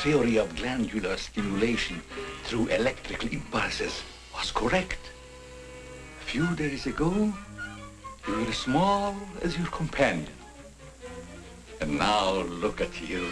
theory of glandular stimulation through electrical impulses was correct. A few days ago, you were as small as your companion. And now look at you.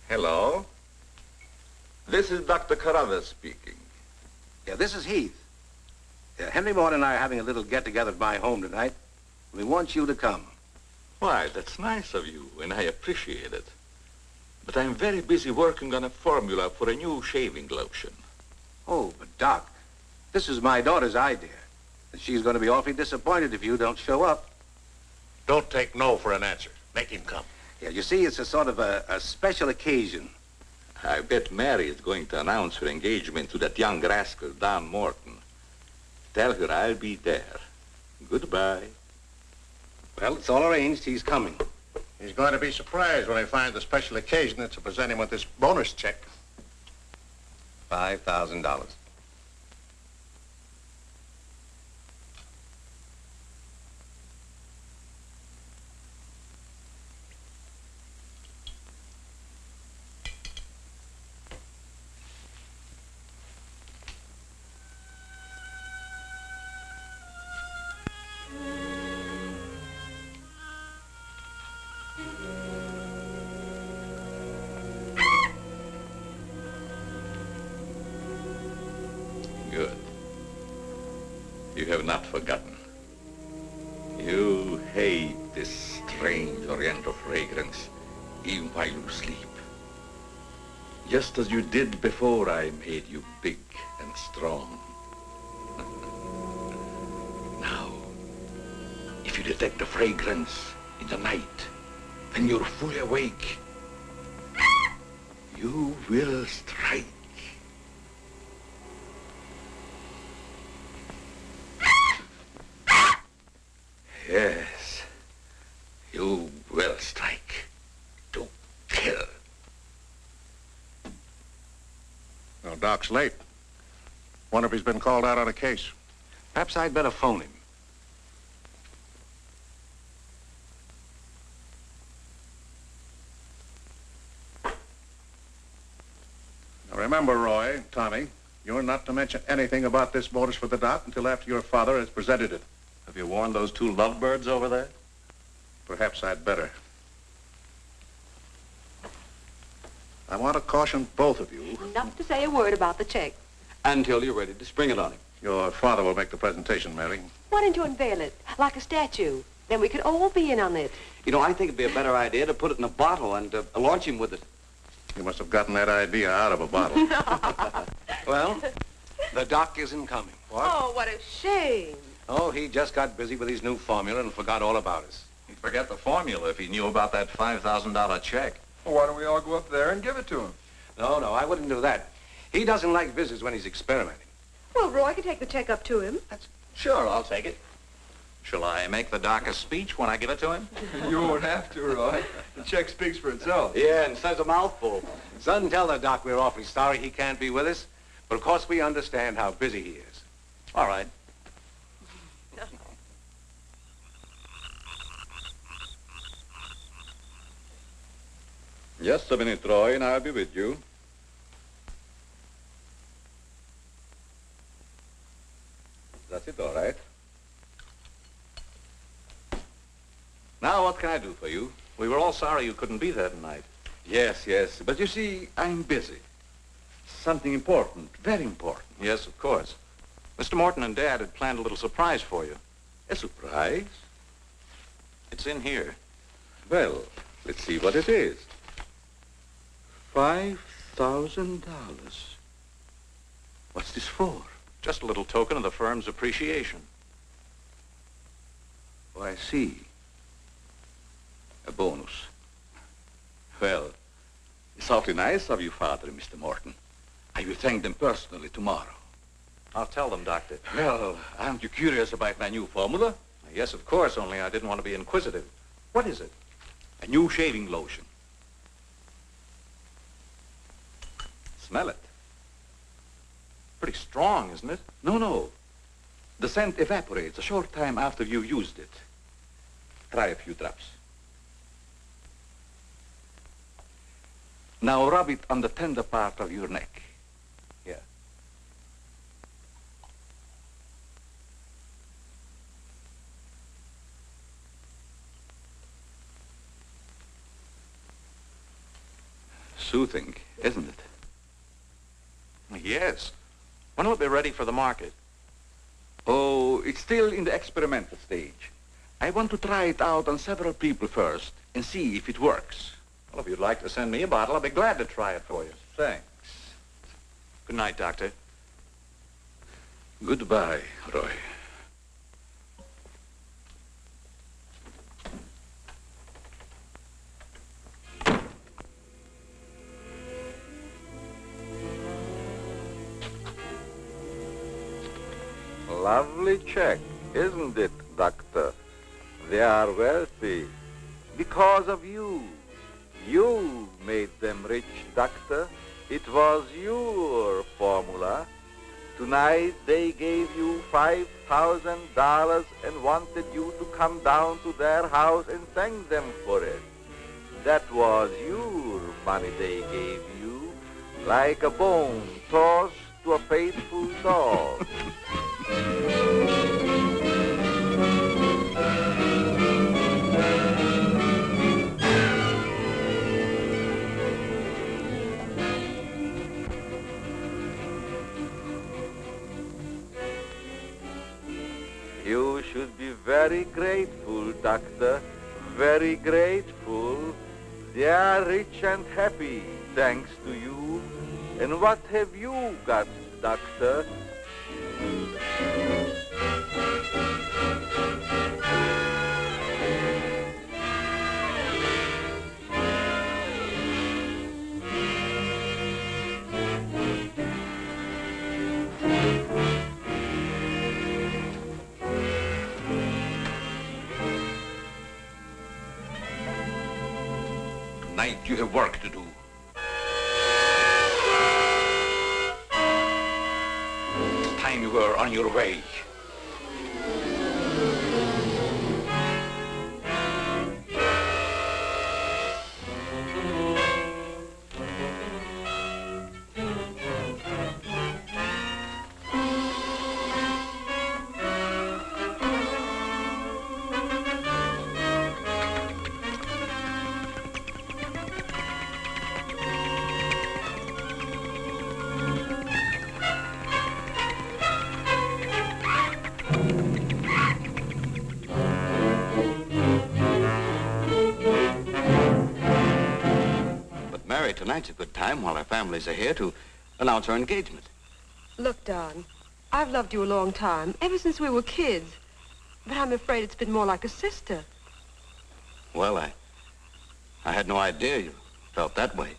Hello. This is Dr. Carruthers speaking. Yeah, this is Heath. Henry Maud and I are having a little get-together at my home tonight. We want you to come. Why, that's nice of you, and I appreciate it. But I'm very busy working on a formula for a new shaving lotion. Oh, but Doc, this is my daughter's idea. And she's going to be awfully disappointed if you don't show up. Don't take no for an answer. Make him come. Yeah, you see, it's a sort of a special occasion. I bet Mary is going to announce her engagement to that young rascal, Don Morton. Tell her I'll be there. Goodbye. Well, it's all arranged. He's coming. He's going to be surprised when he finds the special occasion is to present him with this bonus check. $5,000. not forgotten. You hate this strange oriental fragrance even while you sleep. Just as you did before I made you big and strong. Now, if you detect the fragrance in the night, when you're fully awake, you will strike. Yes, you will strike to kill. Well, Doc's late. Wonder if he's been called out on a case. Perhaps I'd better phone him. Now remember, Roy, Tommy, you're not to mention anything about this bonus for the Doc until after your father has presented it. Have you warned those two lovebirds over there? Perhaps I'd better. I want to caution both of you. Enough to say a word about the check. Until you're ready to spring it on him. Your father will make the presentation, Mary. Why don't you unveil it, like a statue? Then we could all be in on it. You know, I think it'd be a better idea to put it in a bottle and launch him with it. You must have gotten that idea out of a bottle. Well, the Doc isn't coming. What? Oh, what a shame. Oh, he just got busy with his new formula and forgot all about us. He'd forget the formula if he knew about that $5,000 check. Well, why don't we all go up there and give it to him? No, I wouldn't do that. He doesn't like visitors when he's experimenting. Well, Roy can take the check up to him. Sure, I'll take it. Shall I make the Doc a speech when I give it to him? You won't have to, Roy. The check speaks for itself. Yeah, and says a mouthful. Son, tell the Doc we're awfully sorry he can't be with us. But of course we understand how busy he is. All right. Just a minute, Roy, and I'll be with you. That's it, all right. Now, what can I do for you? We were all sorry you couldn't be there tonight. Yes, but you see, I'm busy. Something important, very important. Yes, of course. Mr. Morton and Dad had planned a little surprise for you. A surprise? It's in here. Well, let's see what it is. $5,000. What's this for? Just a little token of the firm's appreciation. Oh, I see. A bonus. Well, it's awfully nice of you, Father and Mr. Morton. I will thank them personally tomorrow. I'll tell them, Doctor. Well, aren't you curious about my new formula? Yes, of course, only I didn't want to be inquisitive. What is it? A new shaving lotion. Smell it. Pretty strong, isn't it? No. The scent evaporates a short time after you've used it. Try a few drops. Now rub it on the tender part of your neck. Here. Soothing, isn't it? Yes. When will it be ready for the market? Oh, it's still in the experimental stage. I want to try it out on several people first and see if it works. Well, if you'd like to send me a bottle, I'll be glad to try it for you. Thanks. Good night, Doctor. Goodbye, Roy. Lovely check, isn't it, Doctor? They are wealthy because of you. You made them rich, Doctor. It was your formula. Tonight they gave you $5,000 and wanted you to come down to their house and thank them for it. That was your money they gave you, like a bone tossed to a faithful dog. You should be very grateful, Doctor. Very grateful. They are rich and happy, thanks to you. And what have you got, Doctor? Tonight you have work to do. It's time you were on your way. Tonight's a good time while our families are here to announce our engagement. Look, Don, I've loved you a long time, ever since we were kids. But I'm afraid it's been more like a sister. Well, I had no idea you felt that way.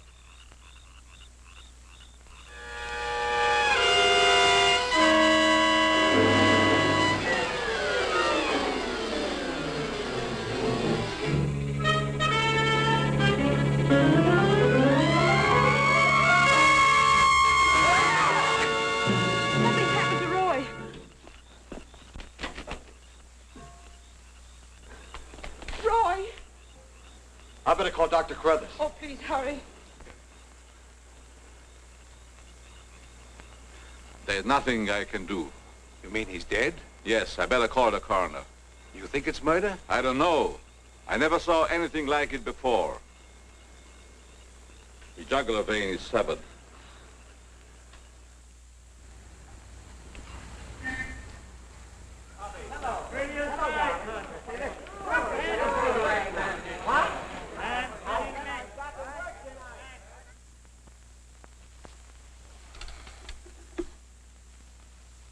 I better call Dr. Carruthers. Oh, please, hurry. There's nothing I can do. You mean he's dead? Yes, I better call the coroner. You think it's murder? I don't know. I never saw anything like it before. The jugular vein is severed.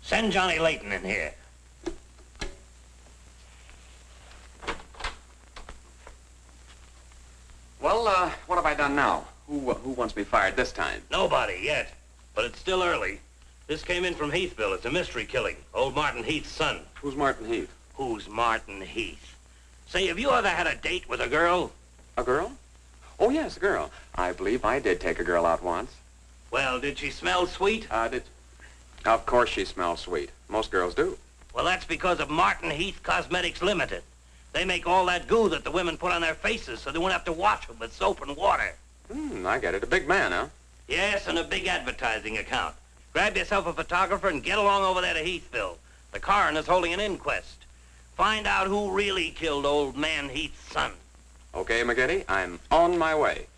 Send Johnny Layton in here. Well, what have I done now? Who wants me fired this time? Nobody yet, but it's still early. This came in from Heathville. It's a mystery killing. Old Martin Heath's son. Who's Martin Heath? Who's Martin Heath? Say, have you ever had a date with a girl? A girl? Oh, yes, a girl. I believe I did take a girl out once. Well, did she smell sweet? Of course she smells sweet. Most girls do. Well, that's because of Martin Heath Cosmetics Limited. They make all that goo that the women put on their faces so they won't have to wash them with soap and water. I get it. A big man, huh? Yes, and a big advertising account. Grab yourself a photographer and get along over there to Heathville. The coroner's holding an inquest. Find out who really killed old man Heath's son. Okay, McGinty, I'm on my way.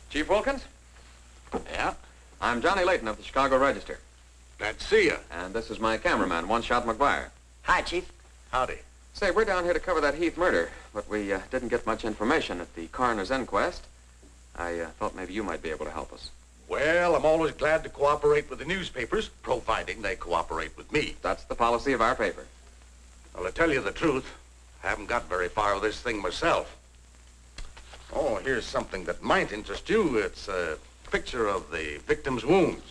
Chief Wilkins? Yeah? I'm Johnny Layton of the Chicago Register. Glad to see you. And this is my cameraman, One Shot McGuire. Hi, Chief. Howdy. Say, we're down here to cover that Heath murder, but we didn't get much information at the coroner's inquest. I thought maybe you might be able to help us. Well, I'm always glad to cooperate with the newspapers, providing they cooperate with me. That's the policy of our paper. Well, to tell you the truth, I haven't got very far with this thing myself. Oh, here's something that might interest you. It's a picture of the victim's wounds.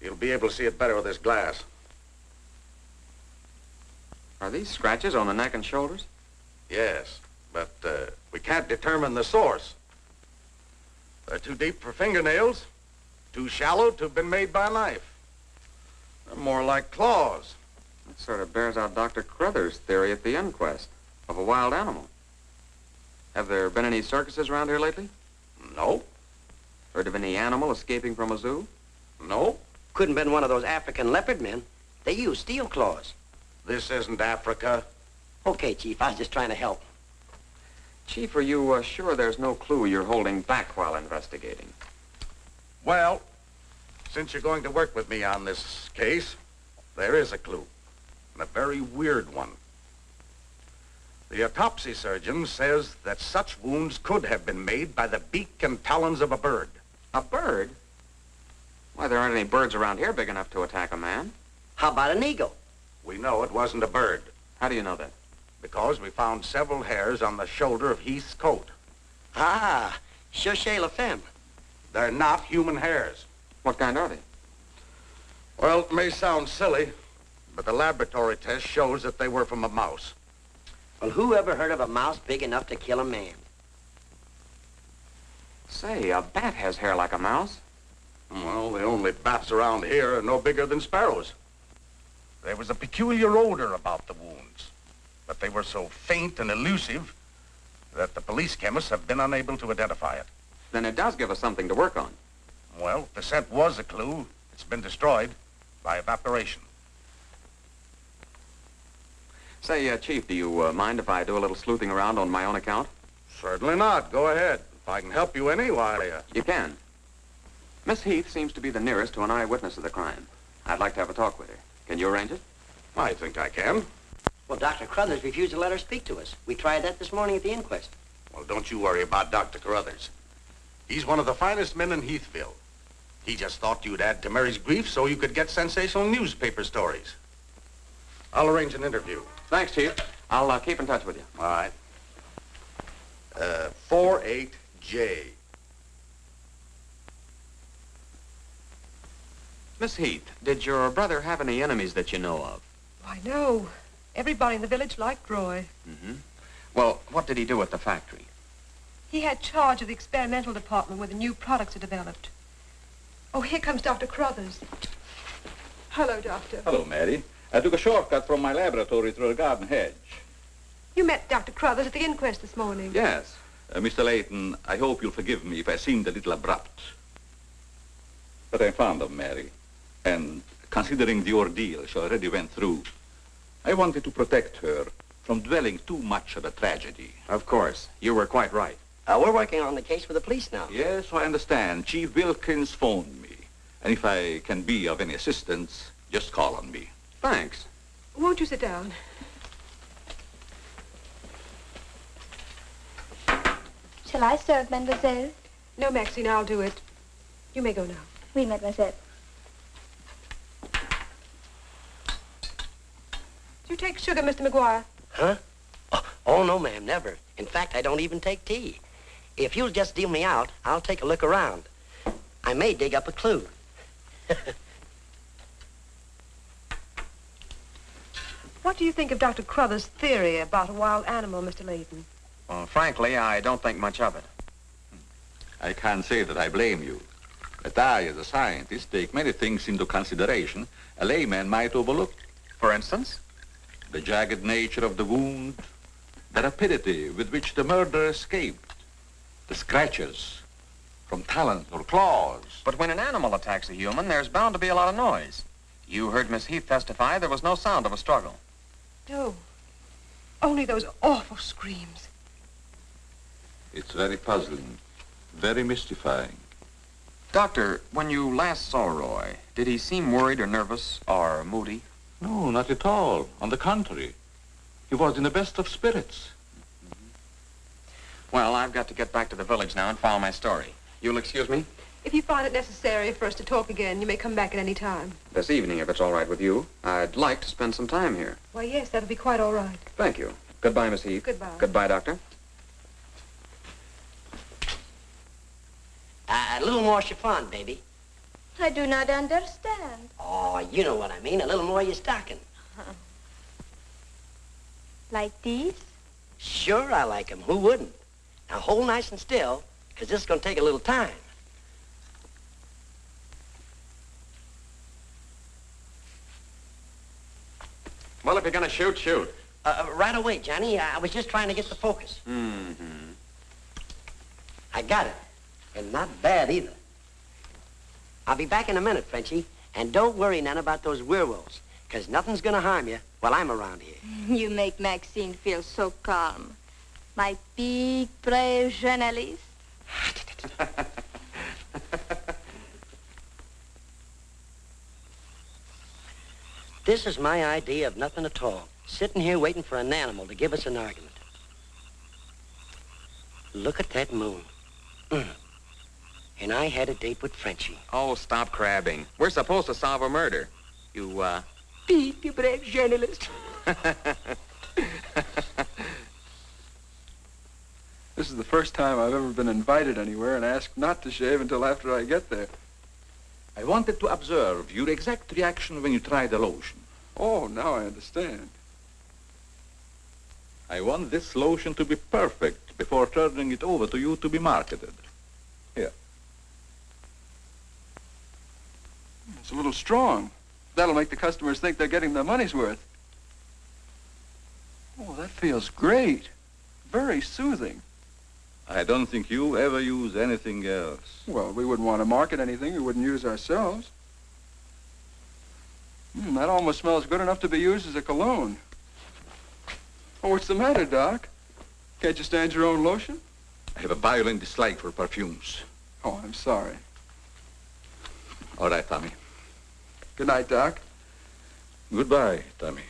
You'll be able to see it better with this glass. Are these scratches on the neck and shoulders? Yes, but we can't determine the source. They're too deep for fingernails, too shallow to have been made by a knife. They're more like claws. That sort of bears out Dr. Carruthers' theory at the inquest of a wild animal. Have there been any circuses around here lately? No. Heard of any animal escaping from a zoo? No. Couldn't have been one of those African leopard men. They use steel claws. This isn't Africa. Okay, Chief, I was just trying to help. Chief, are you sure there's no clue you're holding back while investigating? Well, since you're going to work with me on this case, there is a clue, and a very weird one. The autopsy surgeon says that such wounds could have been made by the beak and talons of a bird. A bird? Why, there aren't any birds around here big enough to attack a man. How about an eagle? We know it wasn't a bird. How do you know that? Because we found several hairs on the shoulder of Heath's coat. Ah, Chauchet La Femme. They're not human hairs. What kind are they? Well, it may sound silly, but the laboratory test shows that they were from a mouse. Well, who ever heard of a mouse big enough to kill a man? Say, a bat has hair like a mouse. Well, the only bats around here are no bigger than sparrows. There was a peculiar odor about the wounds, but they were so faint and elusive that the police chemists have been unable to identify it. Then it does give us something to work on. Well, if the scent was a clue, it's been destroyed by evaporation. Say, Chief, do you mind if I do a little sleuthing around on my own account? Certainly not. Go ahead. If I can help you any, why... You can. Miss Heath seems to be the nearest to an eyewitness of the crime. I'd like to have a talk with her. Can you arrange it? I think I can. Well, Dr. Crothers refused to let her speak to us. We tried that this morning at the inquest. Well, don't you worry about Dr. Carruthers. He's one of the finest men in Heathville. He just thought you'd add to Mary's grief so you could get sensational newspaper stories. I'll arrange an interview. Thanks, Chief. I'll keep in touch with you. All right. 48J. Miss Heath, did your brother have any enemies that you know of? I know. Everybody in the village liked Roy. Mm-hmm. Well, what did he do at the factory? He had charge of the experimental department where the new products are developed. Oh, here comes Dr. Crothers. Hello, Doctor. Hello, Mary. I took a shortcut from my laboratory through a garden hedge. You met Dr. Crothers at the inquest this morning. Yes. Mr. Layton, I hope you'll forgive me if I seemed a little abrupt. But I'm fond of Mary. And considering the ordeal she already went through, I wanted to protect her from dwelling too much on a tragedy. Of course. You were quite right. We're working on the case with the police now. Yes, I understand. Chief Wilkins phoned me. And if I can be of any assistance, just call on me. Thanks. Won't you sit down? Shall I serve, mademoiselle? No, Maxine, I'll do it. You may go now. Oui, mademoiselle. Do you take sugar, Mr. McGuire? Huh? Oh, no, ma'am, never. In fact, I don't even take tea. If you'll just deal me out, I'll take a look around. I may dig up a clue. What do you think of Dr. Crothers' theory about a wild animal, Mr. Layton? Well, frankly, I don't think much of it. I can't say that I blame you. But I, as a scientist, take many things into consideration a layman might overlook. For instance? The jagged nature of the wound, the rapidity with which the murderer escaped, the scratches from talons or claws. But when an animal attacks a human, there's bound to be a lot of noise. You heard Miss Heath testify there was no sound of a struggle. No. Only those awful screams. It's very puzzling, very mystifying. Doctor, when you last saw Roy, did he seem worried or nervous or moody? No, not at all. On the contrary. He was in the best of spirits. Well, I've got to get back to the village now and file my story. You'll excuse me? If you find it necessary for us to talk again, you may come back at any time. This evening, if it's all right with you. I'd like to spend some time here. Why, yes, that'll be quite all right. Thank you. Goodbye, Miss Heath. Goodbye. Goodbye, Doctor. A little more chiffon, baby. I do not understand. Oh, you know what I mean. A little more of your stocking. Like these? Sure, I like 'em. Who wouldn't? Now, hold nice and still, because this is going to take a little time. Well, if you're going to shoot, shoot. Right away, Johnny. I was just trying to get the focus. Mm-hmm. I got it. And not bad, either. I'll be back in a minute, Frenchie. And don't worry none about those werewolves, because nothing's going to harm you. while I'm around here. You make Maxine feel so calm. My big, brave journalist. This is my idea of nothing at all. Sitting here waiting for an animal to give us an argument. Look at that moon. And I had a date with Frenchie. Oh, stop crabbing. We're supposed to solve a murder. You, Big, brave journalist. This is the first time I've ever been invited anywhere and asked not to shave until after I get there. I wanted to observe your exact reaction when you tried the lotion. Oh, now I understand. I want this lotion to be perfect before turning it over to you to be marketed. Here. It's a little strong. That'll make the customers think they're getting their money's worth. Oh, that feels great. Very soothing. I don't think you ever use anything else. Well, we wouldn't want to market anything we wouldn't use ourselves. That almost smells good enough to be used as a cologne. Oh, what's the matter, Doc? Can't you stand your own lotion? I have a violent dislike for perfumes. Oh, I'm sorry. All right, Tommy. Good night, Doc. Goodbye, Tommy.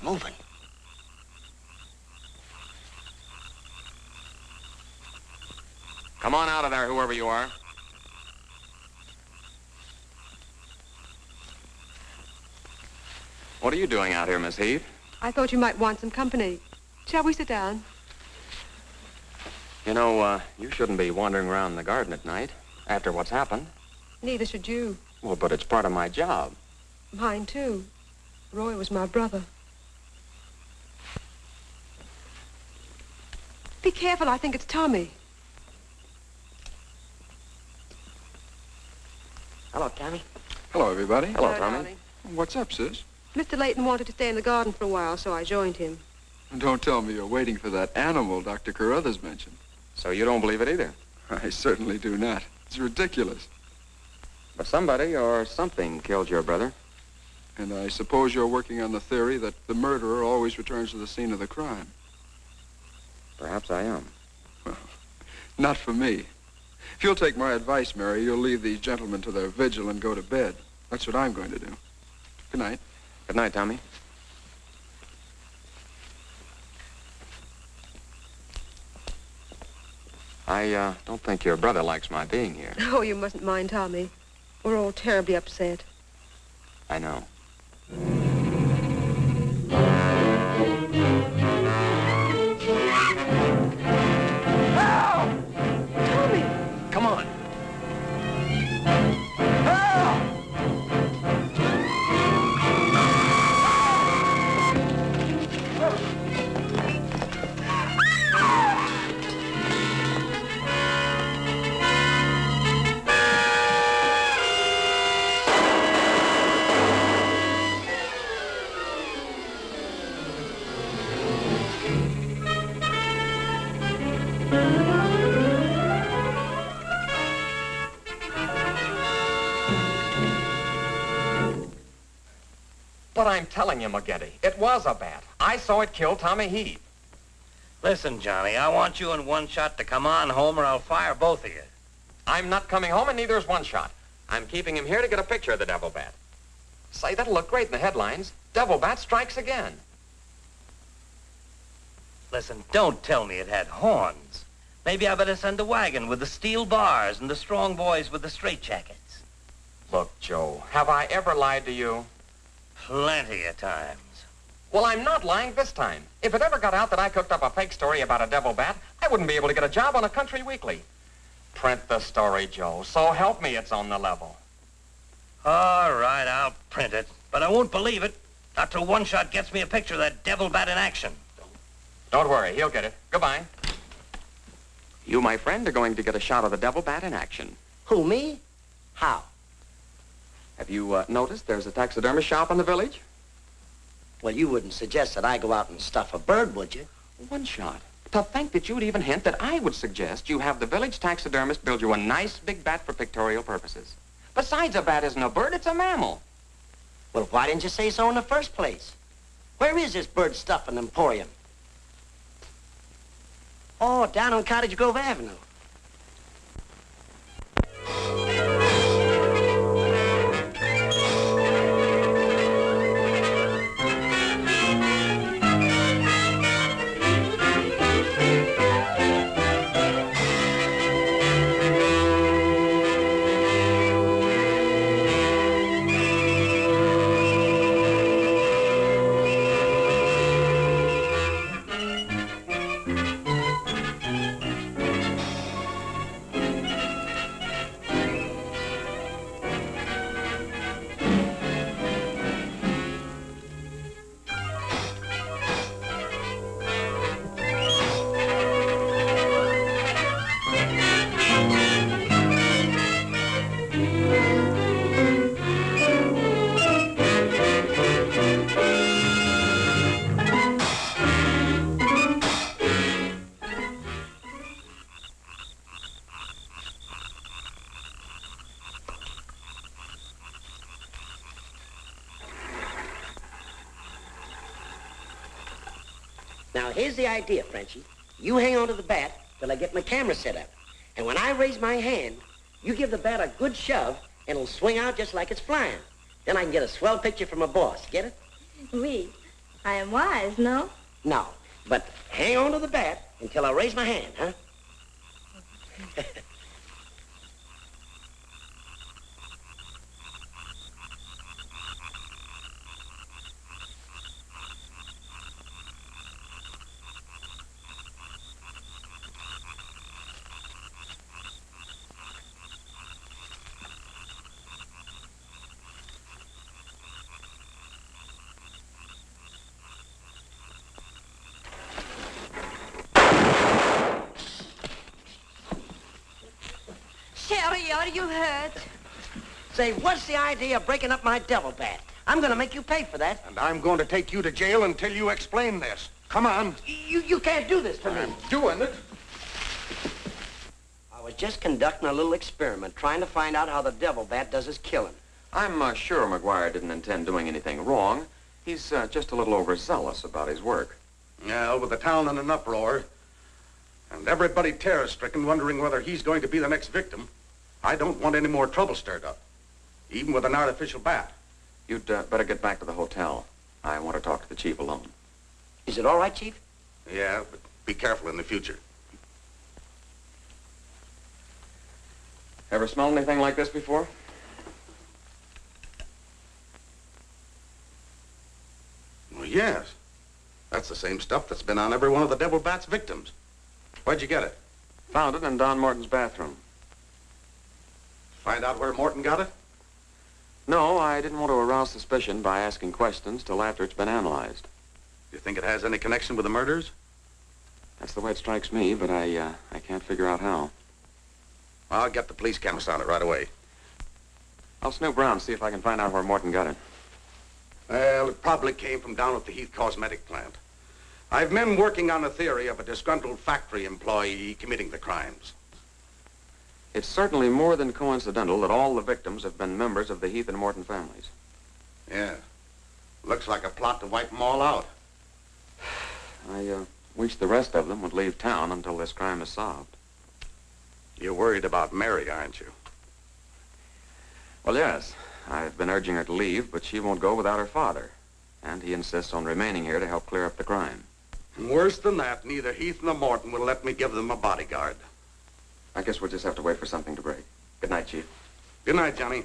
Moving. Come on out of there, whoever you are. What are you doing out here, Miss Heath? I thought you might want some company. Shall we sit down? You know, you shouldn't be wandering around in the garden at night after what's happened. Neither should you. Well, but it's part of my job. Mine, too. Roy was my brother. Be careful, I think it's Tommy. Hello, Tommy. Hello, everybody. Hello, Tommy. Darling. What's up, sis? Mr. Layton wanted to stay in the garden for a while, so I joined him. Don't tell me you're waiting for that animal Dr. Carruthers mentioned. So you don't believe it either? I certainly do not. It's ridiculous. But somebody or something killed your brother. And I suppose you're working on the theory that the murderer always returns to the scene of the crime. Perhaps I am. Well, not for me. If you'll take my advice, Mary, you'll leave these gentlemen to their vigil and go to bed. That's what I'm going to do. Good night. Good night, Tommy. I don't think your brother likes my being here. Oh, you mustn't mind Tommy. We're all terribly upset. I know. Tommy! Come on. But I'm telling you, McGetty, it was a bat. I saw it kill Tommy Heath. Listen, Johnny, I want you and One Shot to come on home or I'll fire both of you. I'm not coming home, and neither is One Shot. I'm keeping him here to get a picture of the devil bat. Say, that'll look great in the headlines. Devil bat strikes again. Listen, don't tell me it had horns. Maybe I better send a wagon with the steel bars and the strong boys with the straitjackets. Look, Joe, have I ever lied to you? Plenty of times. Well, I'm not lying this time. If it ever got out that I cooked up a fake story about a devil bat, I wouldn't be able to get a job on a country weekly. Print the story, Joe. So help me, it's on the level. All right, I'll print it. But I won't believe it. Not till One Shot gets me a picture of that devil bat in action. Don't worry, he'll get it. Goodbye. You, my friend, are going to get a shot of the devil bat in action. Who, me? How? Have you noticed there's a taxidermist shop in the village? Well, you wouldn't suggest that I go out and stuff a bird, would you? One Shot. To think that you'd even hint that I would suggest you have the village taxidermist build you a nice big bat for pictorial purposes. Besides, a bat isn't a bird, it's a mammal. Well, why didn't you say so in the first place? Where is this bird stuffing emporium? Oh, down on Cottage Grove Avenue. Now, here's the idea, Frenchie. You hang on to the bat till I get my camera set up. And when I raise my hand, you give the bat a good shove, and it'll swing out just like it's flying. Then I can get a swell picture from my boss. Get it? Oui. I am wise, no? No. But hang on to the bat until I raise my hand, huh? Sherry, are you hurt? Say, what's the idea of breaking up my devil bat? I'm going to make you pay for that. And I'm going to take you to jail until you explain this. Come on. You can't do this to me. I'm doing it. I was just conducting a little experiment, trying to find out how the devil bat does his killing. I'm sure McGuire didn't intend doing anything wrong. He's just a little overzealous about his work. Yeah, with the town in an uproar, and everybody terror-stricken, wondering whether he's going to be the next victim, I don't want any more trouble stirred up, even with an artificial bat. You'd better get back to the hotel. I want to talk to the chief alone. Is it all right, Chief? Yeah, but be careful in the future. Ever smelled anything like this before? Well, yes. That's the same stuff that's been on every one of the devil bat's victims. Where'd you get it? Found it in Don Morton's bathroom. Find out where Morton got it? No, I didn't want to arouse suspicion by asking questions till after it's been analyzed. You think it has any connection with the murders? That's the way it strikes me, but I can't figure out how. I'll get the police chemist on it right away. I'll snoop around, see if I can find out where Morton got it. Well, it probably came from down at the Heath Cosmetic plant. I've men working on a theory of a disgruntled factory employee committing the crimes. It's certainly more than coincidental that all the victims have been members of the Heath and Morton families. Yeah. Looks like a plot to wipe them all out. I wish the rest of them would leave town until this crime is solved. You're worried about Mary, aren't you? Well, yes. I've been urging her to leave, but she won't go without her father. And he insists on remaining here to help clear up the crime. And worse than that, neither Heath nor Morton will let me give them a bodyguard. I guess we'll just have to wait for something to break. Good night, Chief. Good night, Johnny.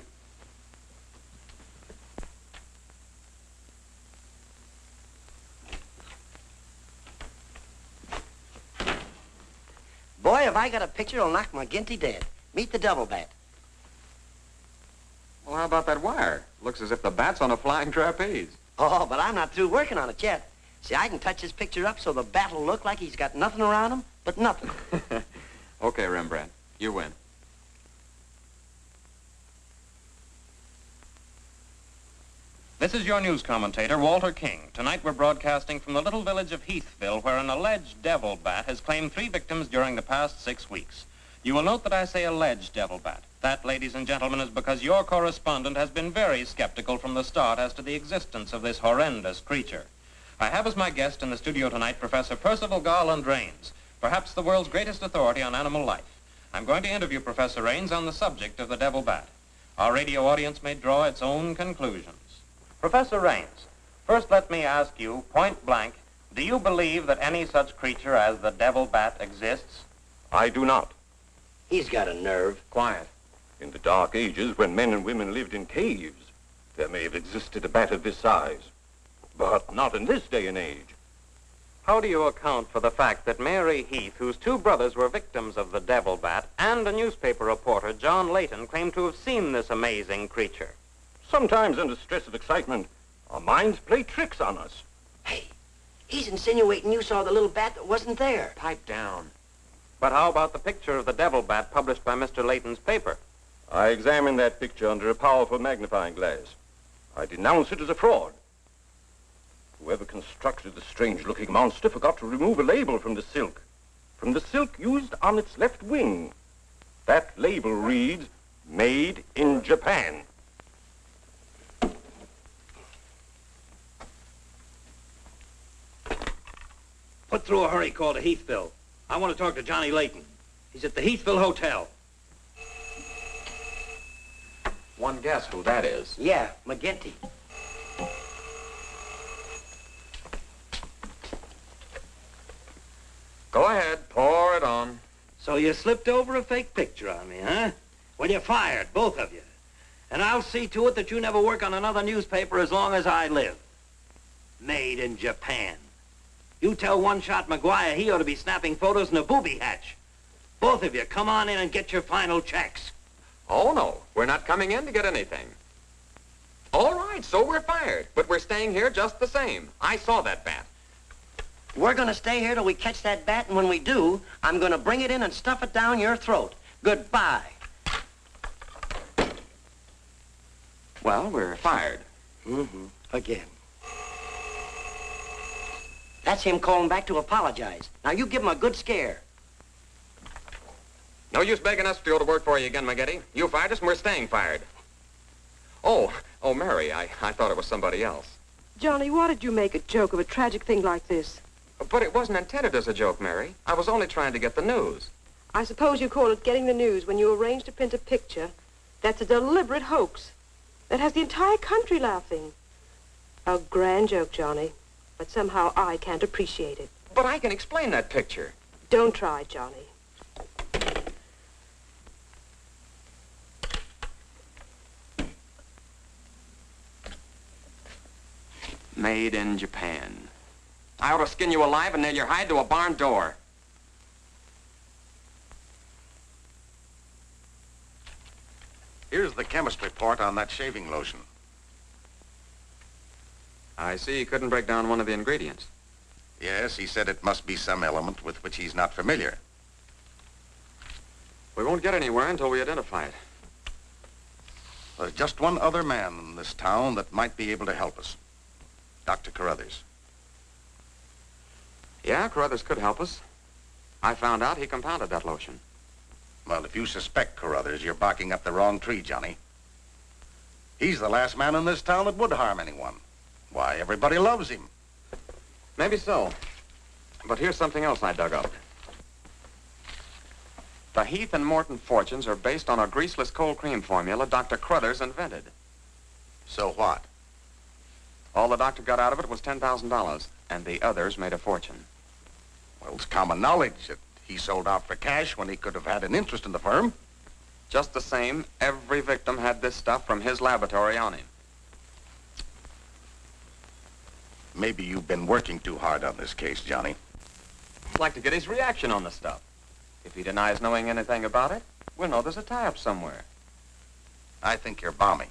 Boy, have I got a picture that'll knock McGinty dead. Meet the double bat. Well, how about that wire? Looks as if the bat's on a flying trapeze. Oh, but I'm not through working on it yet. See, I can touch this picture up so the bat will look like he's got nothing around him but nothing. Okay, Rembrandt. You win. This is your news commentator, Walter King. Tonight we're broadcasting from the little village of Heathville, where an alleged devil bat has claimed 3 victims during the past 6 weeks. You will note that I say alleged devil bat. That, ladies and gentlemen, is because your correspondent has been very skeptical from the start as to the existence of this horrendous creature. I have as my guest in the studio tonight Professor Percival Garland Rains, perhaps the world's greatest authority on animal life. I'm going to interview Professor Rains on the subject of the devil bat. Our radio audience may draw its own conclusions. Professor Rains, first let me ask you, point blank, do you believe that any such creature as the devil bat exists? I do not. He's got a nerve. Quiet. In the Dark Ages, when men and women lived in caves, there may have existed a bat of this size. But not in this day and age. How do you account for the fact that Mary Heath, whose 2 brothers were victims of the devil bat, and a newspaper reporter, John Layton, claim to have seen this amazing creature? Sometimes under stress of excitement, our minds play tricks on us. Hey, he's insinuating you saw the little bat that wasn't there. Pipe down. But how about the picture of the devil bat published by Mr. Layton's paper? I examined that picture under a powerful magnifying glass. I denounce it as a fraud. Whoever constructed the strange-looking monster forgot to remove a label from the silk used on its left wing. That label reads, "Made in Japan." Put through a hurry call to Heathville. I want to talk to Johnny Layton. He's at the Heathville Hotel. One guess who that is. Yeah, McGinty. Go ahead, pour it on. So you slipped over a fake picture on me, huh? Well, you're fired, both of you. And I'll see to it that you never work on another newspaper as long as I live. Made in Japan. You tell One-Shot McGuire he ought to be snapping photos in a booby hatch. Both of you, come on in and get your final checks. Oh, no. We're not coming in to get anything. All right, so we're fired. But we're staying here just the same. I saw that bat. We're going to stay here till we catch that bat, and when we do, I'm going to bring it in and stuff it down your throat. Goodbye. Well, we're fired. Mm-hmm. Again. That's him calling back to apologize. Now, you give him a good scare. No use begging us to go to work for you again, McGinty. You fired us and we're staying fired. Oh, Mary, I thought it was somebody else. Johnny, why did you make a joke of a tragic thing like this? But it wasn't intended as a joke, Mary. I was only trying to get the news. I suppose you call it getting the news when you arrange to print a picture that's a deliberate hoax that has the entire country laughing. A grand joke, Johnny, but somehow I can't appreciate it. But I can explain that picture. Don't try, Johnny. Made in Japan. I ought to skin you alive and nail your hide to a barn door. Here's the chemist report on that shaving lotion. I see you couldn't break down one of the ingredients. Yes, he said it must be some element with which he's not familiar. We won't get anywhere until we identify it. There's just one other man in this town that might be able to help us. Dr. Carruthers. Yeah, Carruthers could help us. I found out he compounded that lotion. Well, if you suspect Carruthers, you're barking up the wrong tree, Johnny. He's the last man in this town that would harm anyone. Why, everybody loves him. Maybe so. But here's something else I dug up. The Heath and Morton fortunes are based on a greaseless cold cream formula Dr. Carruthers invented. So what? All the doctor got out of it was $10,000, and the others made a fortune. Well, it's common knowledge that he sold out for cash when he could have had an interest in the firm. Just the same, every victim had this stuff from his laboratory on him. Maybe you've been working too hard on this case, Johnny. I'd like to get his reaction on the stuff. If he denies knowing anything about it, we'll know there's a tie-up somewhere. I think you're balmy.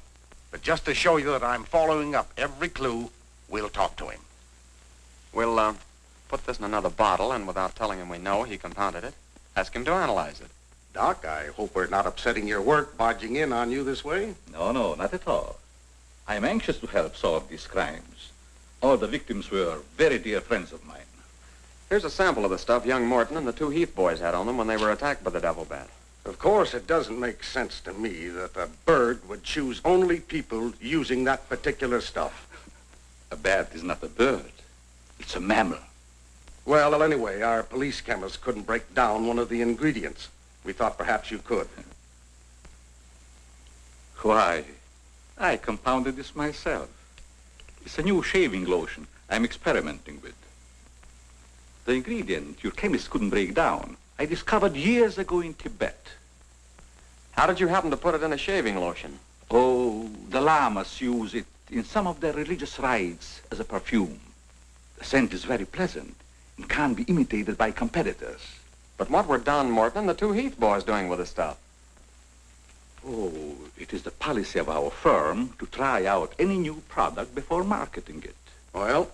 But just to show you that I'm following up every clue, we'll talk to him. We'll, put this in another bottle, and without telling him we know he compounded it, ask him to analyze it. Doc, I hope we're not upsetting your work barging in on you this way. No, not at all. I'm anxious to help solve these crimes. All the victims were very dear friends of mine. Here's a sample of the stuff young Morton and the two Heath boys had on them when they were attacked by the devil bat. Of course, it doesn't make sense to me that a bird would choose only people using that particular stuff. A bat is not a bird. It's a mammal. Well, anyway, our police chemist couldn't break down one of the ingredients. We thought perhaps you could. Why, I compounded this myself. It's a new shaving lotion I'm experimenting with. The ingredient your chemist couldn't break down, I discovered years ago in Tibet. How did you happen to put it in a shaving lotion? Oh, the lamas use it in some of their religious rites as a perfume. The scent is very pleasant and can't be imitated by competitors. But what were Don Morton and the two Heath boys doing with the stuff? Oh, it is the policy of our firm to try out any new product before marketing it. Well,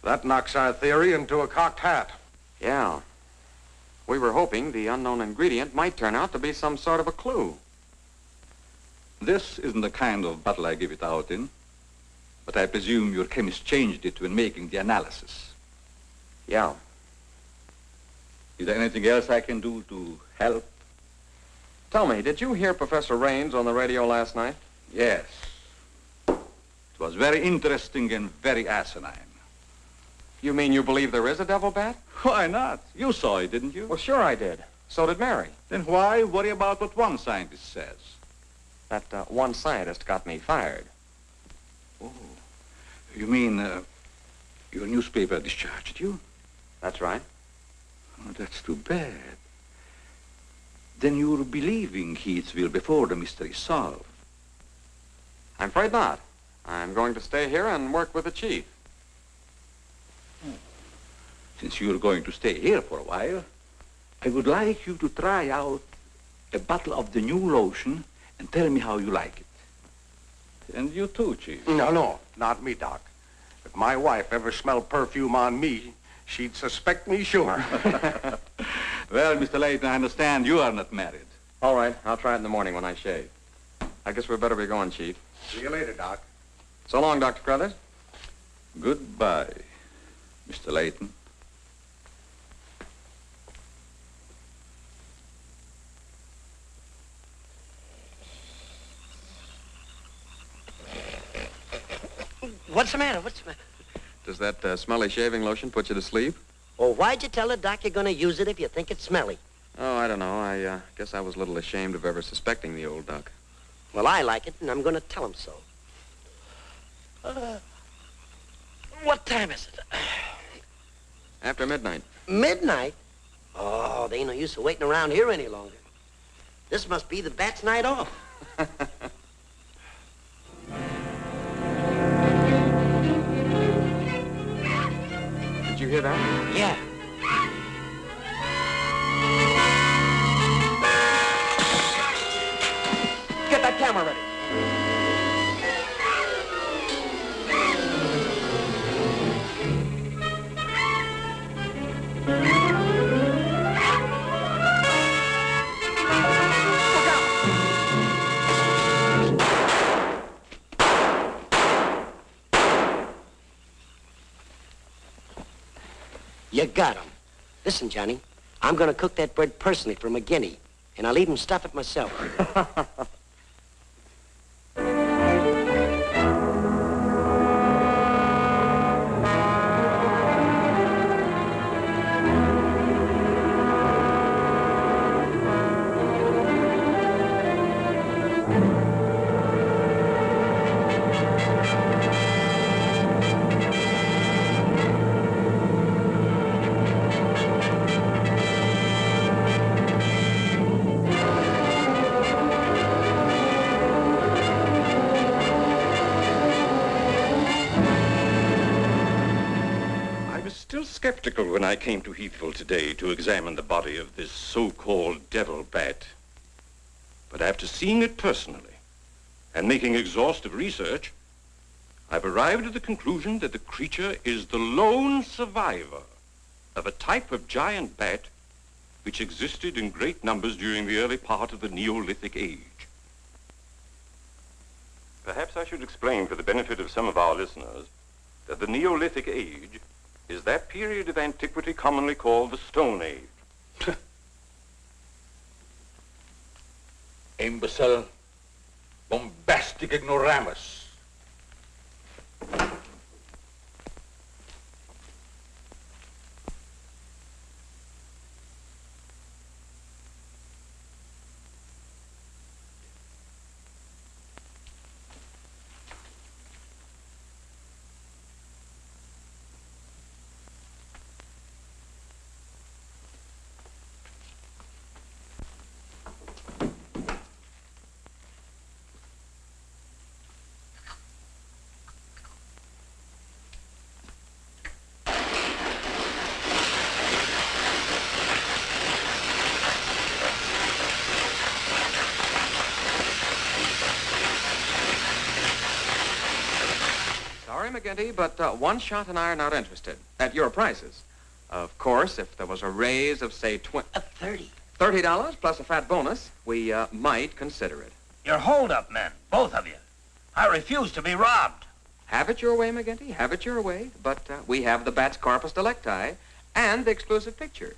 that knocks our theory into a cocked hat. Yeah. We were hoping the unknown ingredient might turn out to be some sort of a clue. This isn't the kind of bottle I give it out in, but I presume your chemist changed it when making the analysis. Yeah. Is there anything else I can do to help? Tell me, did you hear Professor Raines on the radio last night? Yes. It was very interesting and very asinine. You mean you believe there is a devil bat? Why not? You saw it, didn't you? Well, sure I did. So did Mary. Then why worry about what one scientist says? That one scientist got me fired. Oh, you mean your newspaper discharged you? That's right. Oh, that's too bad. Then you're believing Heathville before the mystery is solved. I'm afraid not. I'm going to stay here and work with the chief. Since you're going to stay here for a while, I would like you to try out a bottle of the new lotion and tell me how you like it. And you too, Chief. No, not me, Doc. If my wife ever smelled perfume on me, she'd suspect me sure. Well, Mr. Layton, I understand you are not married. All right, I'll try it in the morning when I shave. I guess we better be going, Chief. See you later, Doc. So long, Dr. Crothers. Goodbye, Mr. Layton. What's the matter? What's the matter? Does that smelly shaving lotion put you to sleep? Well, why'd you tell the doc you're going to use it if you think it's smelly? Oh, I don't know. I guess I was a little ashamed of ever suspecting the old duck. Well, I like it, and I'm going to tell him so. What time is it? After midnight. Midnight? Oh, there ain't no use of waiting around here any longer. This must be the bat's night off. Did you hear that? Yeah. Get that camera ready. You got him. Listen, Johnny, I'm going to cook that bird personally for McGinney, and I'll even stuff it myself. little skeptical when I came to Heathville today to examine the body of this so-called devil bat. But after seeing it personally and making exhaustive research, I've arrived at the conclusion that the creature is the lone survivor of a type of giant bat which existed in great numbers during the early part of the Neolithic age. Perhaps I should explain for the benefit of some of our listeners that the Neolithic age is that period of antiquity commonly called the Stone Age. Imbecile, bombastic ignoramus. McGinty, but one shot and I are not interested. At your prices. Of course, if there was a raise of, say, $30 plus a fat bonus, we might consider it. You're hold-up men, both of you. I refuse to be robbed. Have it your way, McGinty. Have it your way. But we have the bat's corpus delicti and the exclusive picture.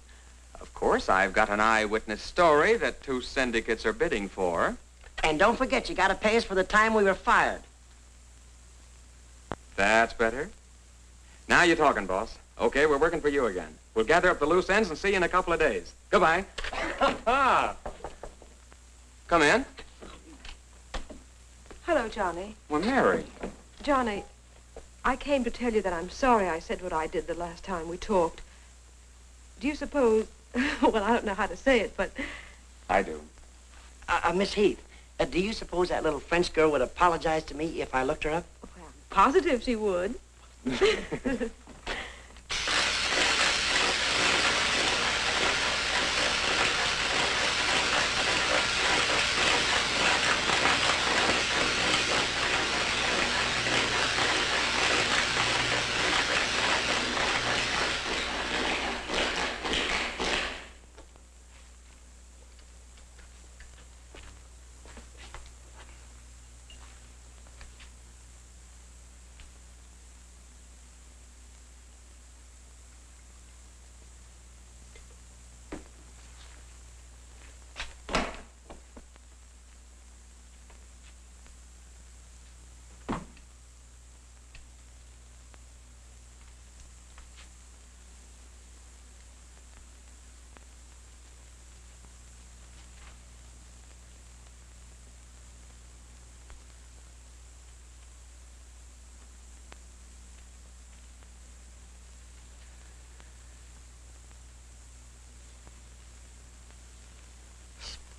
Of course, I've got an eyewitness story that 2 syndicates are bidding for. And don't forget, you got to pay us for the time we were fired. That's better. Now you're talking, boss. Okay, we're working for you again. We'll gather up the loose ends and see you in a couple of days. Goodbye. Come in. Hello, Johnny. Well, Mary. Johnny, I came to tell you that I'm sorry I said what I did the last time we talked. Do you suppose... well, I don't know how to say it, but... I do. Miss Heath, do you suppose that little French girl would apologize to me if I looked her up? Positive she would.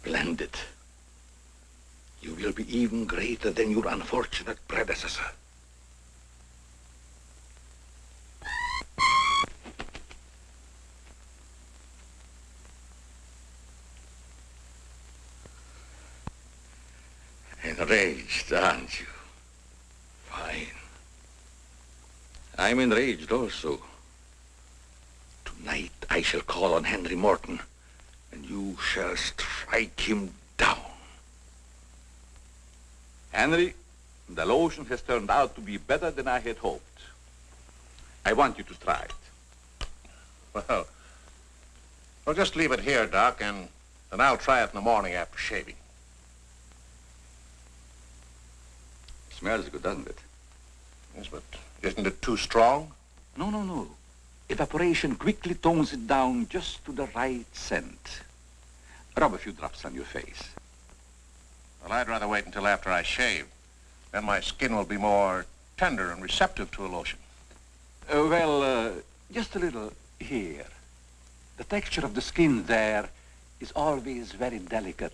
Splendid. You will be even greater than your unfortunate predecessor. Enraged, aren't you? Fine. I'm enraged also. Tonight I shall call on Henry Morton, and you shall strike him down. Henry, the lotion has turned out to be better than I had hoped. I want you to try it. Well, just leave it here, Doc, and I'll try it in the morning after shaving. Smells good, doesn't it? Yes, but isn't it too strong? No. Evaporation quickly tones it down just to the right scent. Rub a few drops on your face. Well, I'd rather wait until after I shave. Then my skin will be more tender and receptive to a lotion. Just a little here. The texture of the skin there is always very delicate.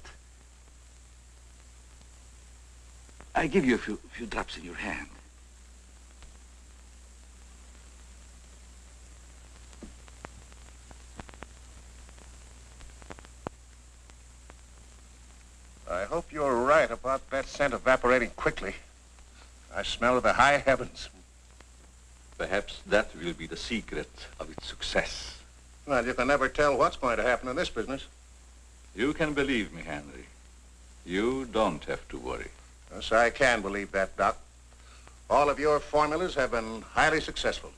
I give you a few drops in your hand. hope you're right about that scent evaporating quickly. I smell the high heavens. Perhaps that will be the secret of its success. Well, you can never tell what's going to happen in this business. You can believe me, Henry. You don't have to worry. Yes, I can believe that, Doc. All of your formulas have been highly successful.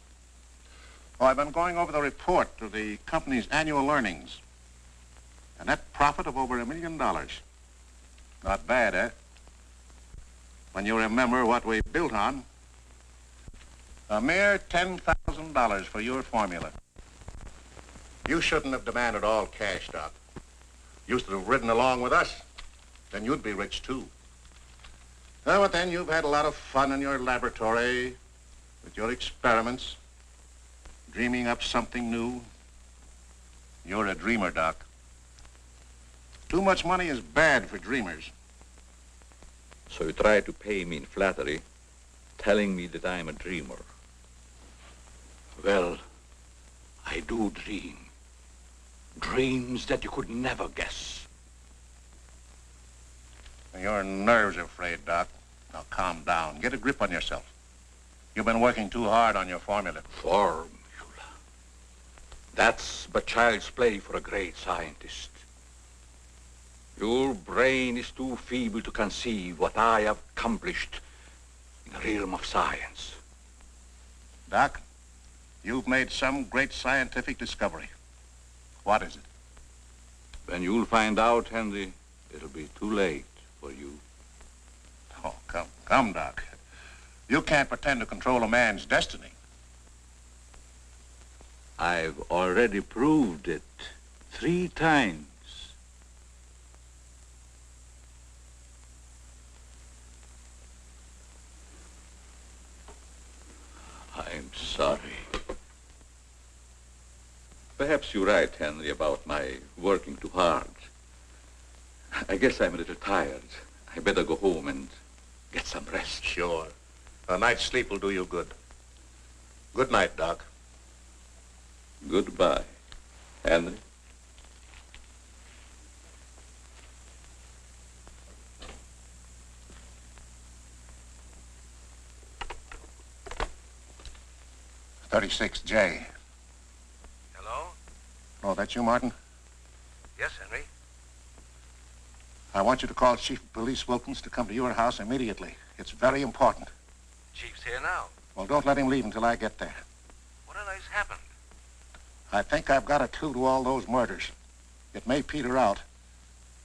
Oh, I've been going over the report of the company's annual earnings. A net profit of over $1 million. Not bad, eh? When you remember what we built on. A mere $10,000 for your formula. You shouldn't have demanded all cash, Doc. You should have ridden along with us. Then you'd be rich, too. Oh, but then you've had a lot of fun in your laboratory with your experiments, dreaming up something new. You're a dreamer, Doc. Too much money is bad for dreamers. So you try to pay me in flattery, telling me that I'm a dreamer. Well, I do dream. Dreams that you could never guess. Your nerves are frayed, Doc. Now calm down. Get a grip on yourself. You've been working too hard on your formula. Formula. That's but child's play for a great scientist. Your brain is too feeble to conceive what I have accomplished in the realm of science. Doc, you've made some great scientific discovery. What is it? When you'll find out, Henry, it'll be too late for you. Oh, come, Doc. You can't pretend to control a man's destiny. I've already proved it 3 times. I'm sorry. Perhaps you're right, Henry, about my working too hard. I guess I'm a little tired. I better go home and get some rest. Sure. A night's sleep will do you good. Good night, Doc. Goodbye, Henry. .36J. Hello? Oh, that's you, Martin? Yes, Henry. I want you to call Chief of Police Wilkins to come to your house immediately. It's very important. Chief's here now. Well, don't let him leave until I get there. What on earth's happened? I think I've got a clue to all those murders. It may peter out,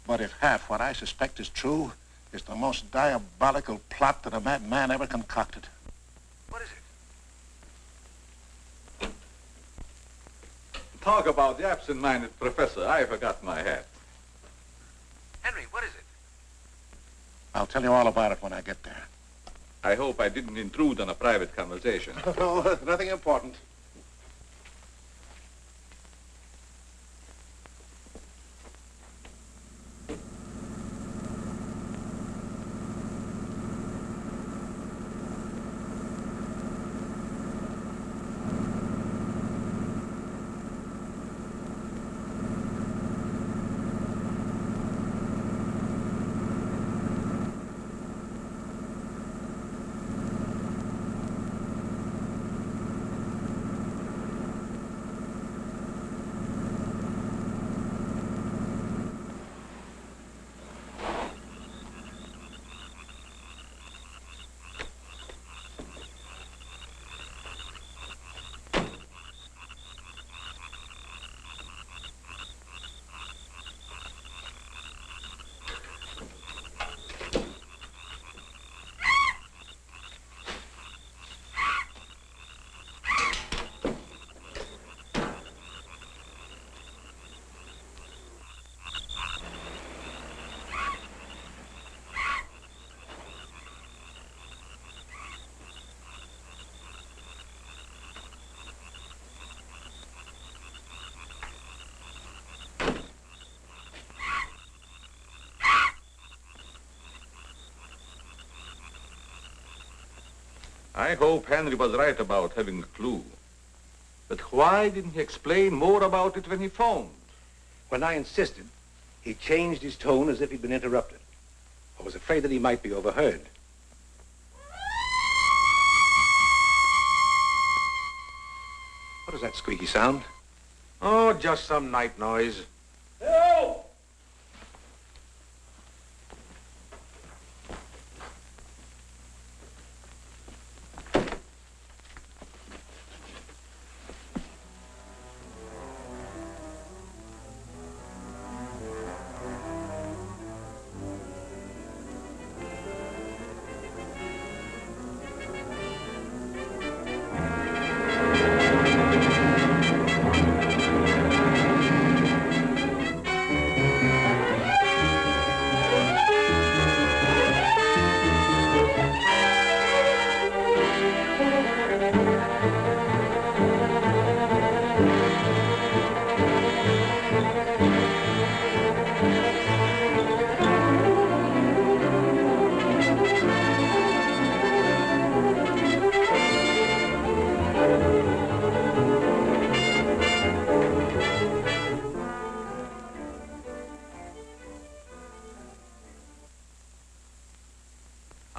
but if half what I suspect is true, it's the most diabolical plot that a madman ever concocted. What is it? Talk about the absent-minded professor. I forgot my hat. Henry, what is it? I'll tell you all about it when I get there. I hope I didn't intrude on a private conversation. No, nothing important. I hope Henry was right about having a clue. But why didn't he explain more about it when he phoned? When I insisted, he changed his tone as if he'd been interrupted. was afraid that he might be overheard. What is that squeaky sound? Oh, just some night noise. Help!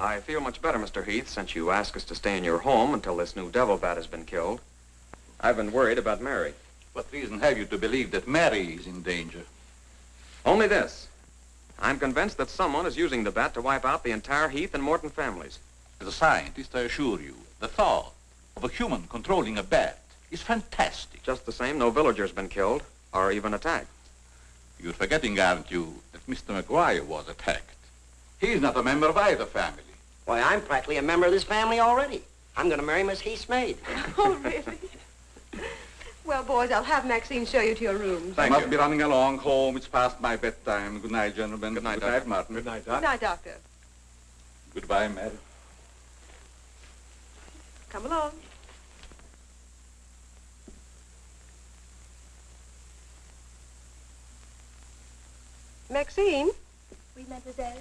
I feel much better, Mr. Heath, since you asked us to stay in your home until this new devil bat has been killed. I've been worried about Mary. What reason have you to believe that Mary is in danger? Only this. I'm convinced that someone is using the bat to wipe out the entire Heath and Morton families. As a scientist, I assure you, the thought of a human controlling a bat is fantastic. Just the same, no villager's been killed or even attacked. You're forgetting, aren't you, that Mr. McGuire was attacked. He's not a member of either family. Why, I'm practically a member of this family already. I'm going to marry Miss Heath's maid. Oh, really? Well, boys, I'll have Maxine show you to your rooms. I must be running along home. It's past my bedtime. Good night, gentlemen. Good night, Good night, Martin. Good night, Good Doc. night, Doctor. Goodbye, Mary. Come along. Maxine? Oui, mademoiselle.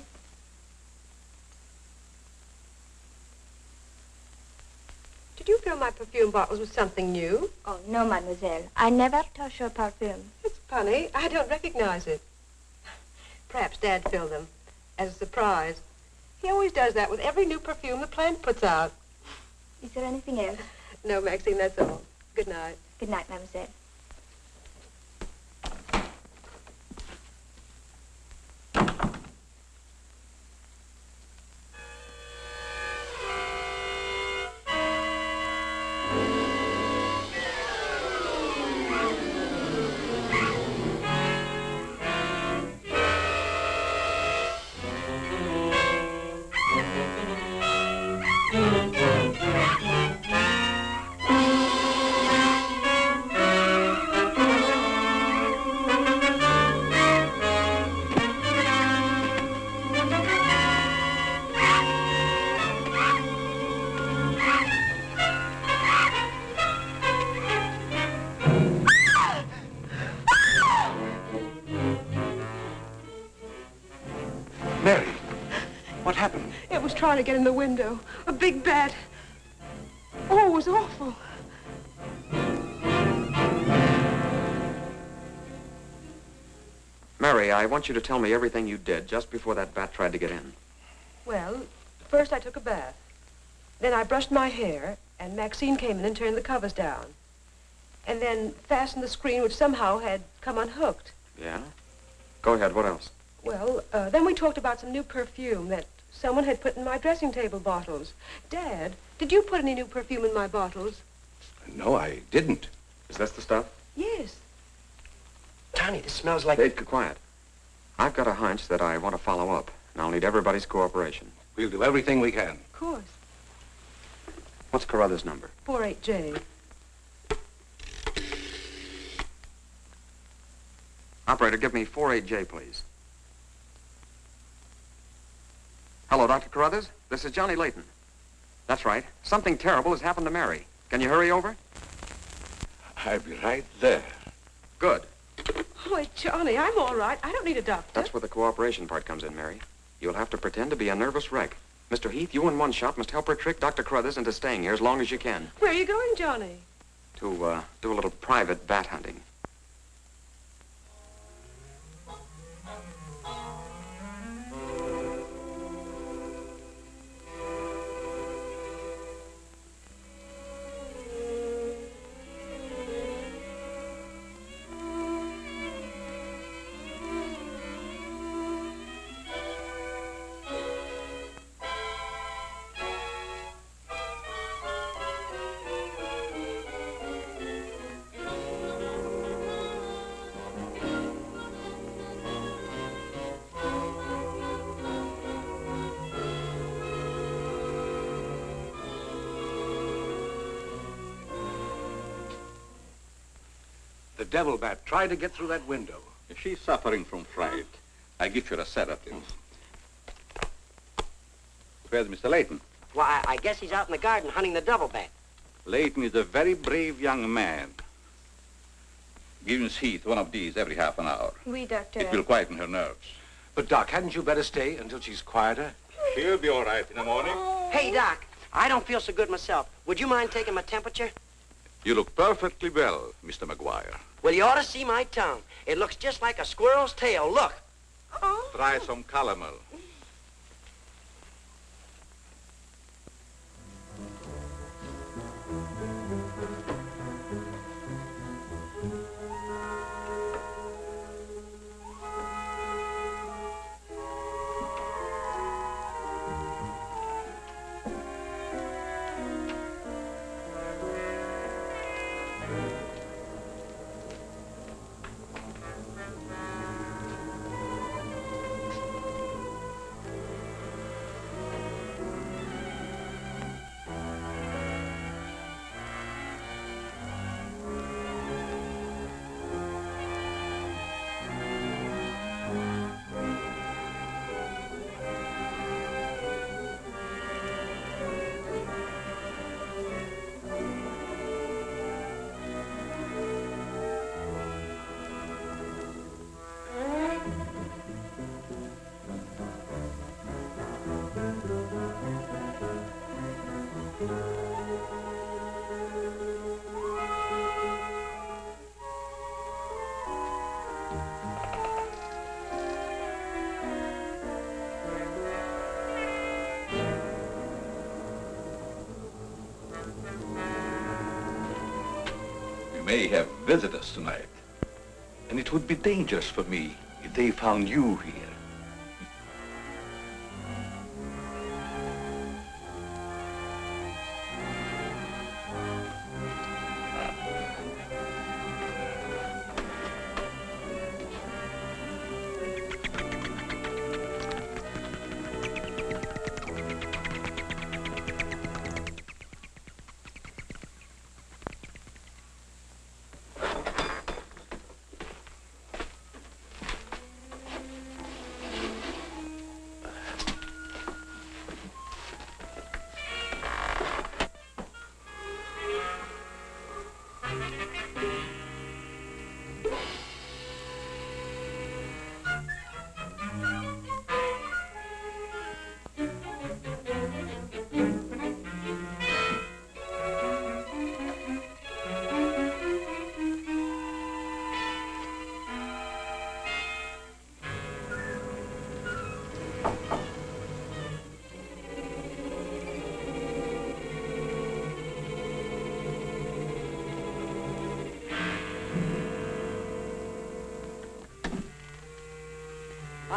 Did you fill my perfume bottles with something new? Oh, no, mademoiselle. I never touch your perfume. It's funny. I don't recognize it. Perhaps Dad filled them as a surprise. He always does that with every new perfume the plant puts out. Is there anything else? No, Maxine, that's all. Good night. Good night, mademoiselle. Mary, what happened? It was trying to get in the window. A big bat. Oh, it was awful. Mary, I want you to tell me everything you did just before that bat tried to get in. Well, first I took a bath. Then I brushed my hair, and Maxine came in and turned the covers down. And then fastened the screen, which somehow had come unhooked. Yeah? Go ahead, what else? Well, then we talked about some new perfume that someone had put in my dressing table bottles. Dad, did you put any new perfume in my bottles? No, I didn't. Is this the stuff? Yes. Tony, this smells like... Hey, quiet. I've got a hunch that I want to follow up, and I'll need everybody's cooperation. We'll do everything we can. Of course. What's Carruthers' number? 48J. Operator, give me 48J, please. Hello, Dr. Carruthers. This is Johnny Layton. That's right. Something terrible has happened to Mary. Can you hurry over? I'll be right there. Good. Oh, Johnny, I'm all right. I don't need a doctor. That's where the cooperation part comes in, Mary. You'll have to pretend to be a nervous wreck. Mr. Heath, you in one shot must help her trick Dr. Carruthers into staying here as long as you can. Where are you going, Johnny? To, do a little private bat hunting. The devil bat tried to get through that window. If she's suffering from fright, I give her a sedative. Where's Mr. Layton? Why, I guess he's out in the garden hunting the devil bat. Layton is a very brave young man. Give Miss Heath one of these every half an hour. Oui, doctor. It will quieten her nerves. But, Doc, hadn't you better stay until she's quieter? She'll be all right in the morning. Hey, Doc, I don't feel so good myself. Would you mind taking my temperature? You look perfectly well, Mr. McGuire. Well, you ought to see my tongue. It looks just like a squirrel's tail. Look. Try some calomel. May have visitors tonight. And it would be dangerous for me if they found you here.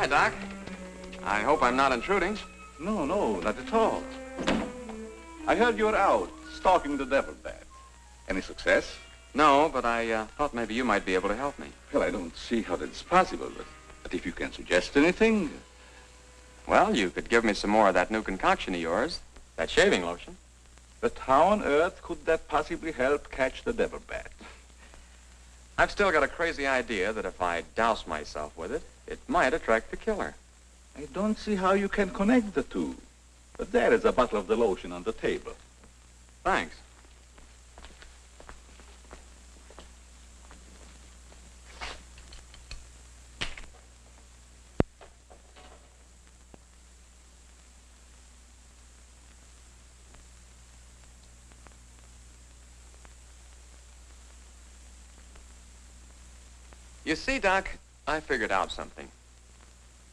Hi, Doc. I hope I'm not intruding. No, not at all. I heard you were out stalking the devil bat. Any success? No, but I thought maybe you might be able to help me. Well, I don't see how that's possible, but if you can suggest anything... Well, you could give me some more of that new concoction of yours, that shaving lotion. But how on earth could that possibly help catch the devil bat? I've still got a crazy idea that if I douse myself with it, it might attract the killer. I don't see how you can connect the two. But there is a bottle of the lotion on the table. Thanks. You see, Doc, I figured out something.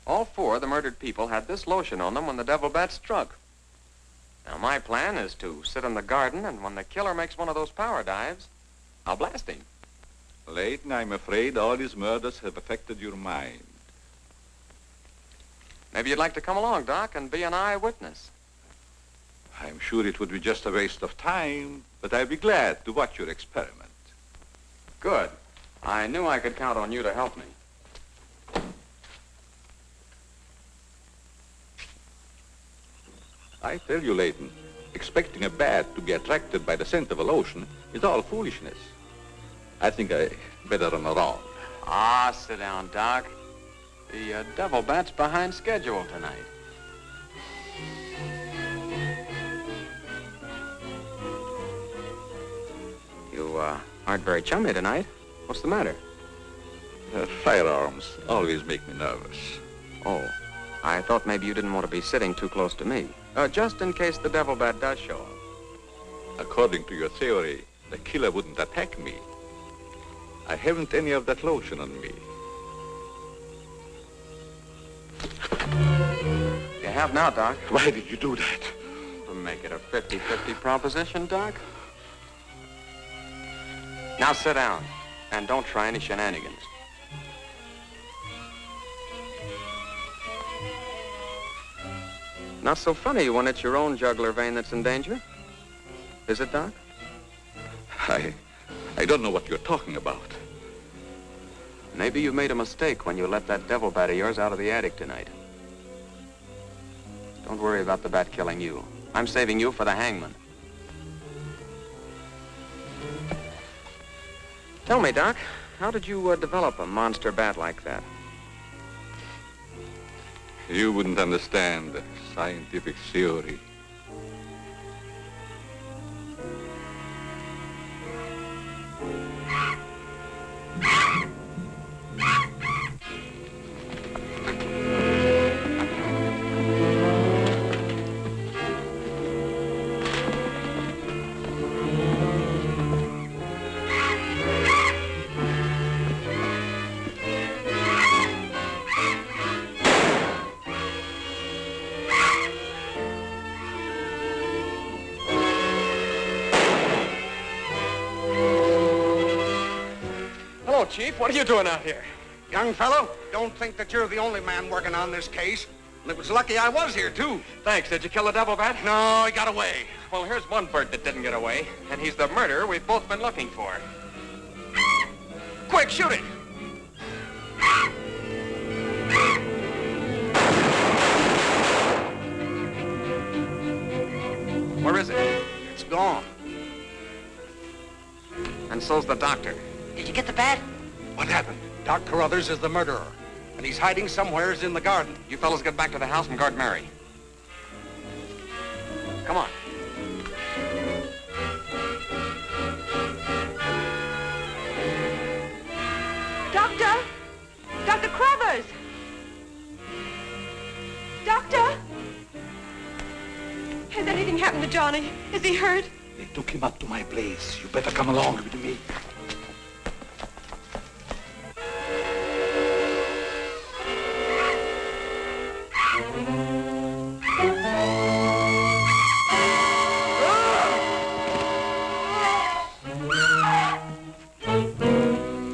All four of the murdered people had this lotion on them when the devil bat struck. Now, my plan is to sit in the garden, and when the killer makes one of those power dives, I'll blast him. Layton, I'm afraid all these murders have affected your mind. Maybe you'd like to come along, Doc, and be an eyewitness. I'm sure it would be just a waste of time, but I'd be glad to watch your experiment. Good. I knew I could count on you to help me. I tell you, Layton, expecting a bat to be attracted by the scent of a lotion is all foolishness. I think I better run around. Ah, sit down, Doc. The devil bat's behind schedule tonight. You aren't very chummy tonight. What's the matter? Firearms always make me nervous. Oh, I thought maybe you didn't want to be sitting too close to me. Just in case the devil bat does show up. According to your theory, the killer wouldn't attack me. I haven't any of that lotion on me. You have now, Doc. Why did you do that? To make it a 50-50 proposition, Doc. Now sit down, and don't try any shenanigans. Not so funny when it's your own jugular vein that's in danger. Is it, Doc? I don't know what you're talking about. Maybe you made a mistake when you let that devil bat of yours out of the attic tonight. Don't worry about the bat killing you. I'm saving you for the hangman. Tell me, Doc, how did you develop a monster bat like that? You wouldn't understand the scientific theory. Chief, what are you doing out here? Young fellow, don't think that you're the only man working on this case. And it was lucky I was here, too. Thanks. Did you kill the devil bat? No, he got away. Well, here's one bird that didn't get away, and he's the murderer we've both been looking for. Quick, shoot it! Where is it? It's gone. And so's the doctor. Did you get the bat? What happened? Doc Carruthers is the murderer, and he's hiding somewheres in the garden. You fellows get back to the house and guard Mary. Come on. Doctor! Dr. Carruthers! Doctor! Has anything happened to Johnny? Is he hurt? They took him up to my place. You better come along with me.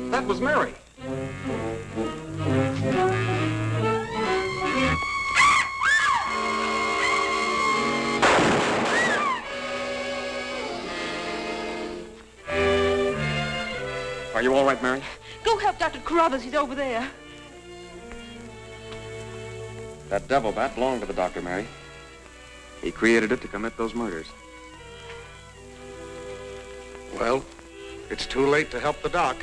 That was Mary. Are you all right, Mary? Go help Dr. Carruthers. He's over there. That devil bat belonged to the doctor, Mary. He created it to commit those murders. Well, it's too late to help the doc.